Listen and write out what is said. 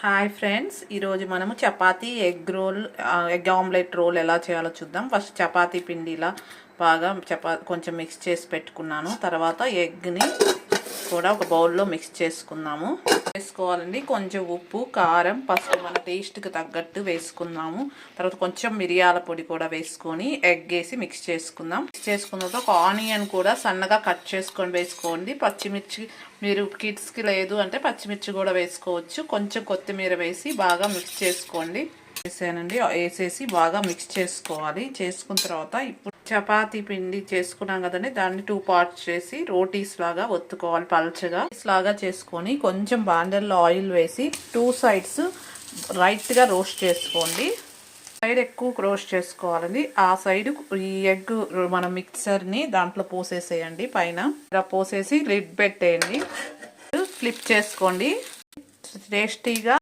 Hi friends, ఈరోజు మనము chapati egg omelette role ఎలా చేయాలో చూద్దాం. ఫస్ట్ చపాతీ పిండి ఇలా బాగా కొంచెం మిక్స్ చేసి పెట్టుకున్నాను. తర్వాత ఎగ్ని కూడా ఒక బౌల్లో మిక్స్ వేసుకోవాలండి. కొంచెం ఉప్పు, కారం, పసుపు మన టేస్ట్కి తగ్గట్టు వేసుకున్నాము. తర్వాత కొంచెం మిరియాల పొడి కూడా వేసుకొని ఎగ్ వేసి మిక్స్ చేసుకుందాం. మిక్స్ చేసుకున్న తర్వాత ఒక ఆనియన్ కూడా సన్నగా కట్ చేసుకొని వేసుకోండి. పచ్చిమిర్చి మీరు కిడ్స్కి లేదు అంటే పచ్చిమిర్చి కూడా వేసుకోవచ్చు. కొంచెం కొత్తిమీర వేసి బాగా మిక్స్ చేసుకోండి. వేసేసి బాగా మిక్స్ చేసుకోవాలి. చేసుకున్న తర్వాత ఇప్పుడు చపాతీ పిండి చేసుకున్నాం కదండి, దాన్ని 2 పార్ట్స్ చేసి రోటీస్ లాగా ఒత్తుకోవాలి. పల్చగా లాగా చేసుకొని కొంచెం బాండల్లో ఆయిల్ వేసి 2 సైడ్స్ రైట్గా రోస్ట్ చేసుకోండి. సైడ్ ఎక్కువ రోస్ట్ చేసుకోవాలండి. ఆ సైడ్ ఈ ఎగ్ మన మిక్సర్ని దాంట్లో పోసేసేయండి. పైన ఇలా పోసేసి లిడ్ పెట్టేయండి. ఫ్లిప్ చేసుకోండి. టేస్టీగా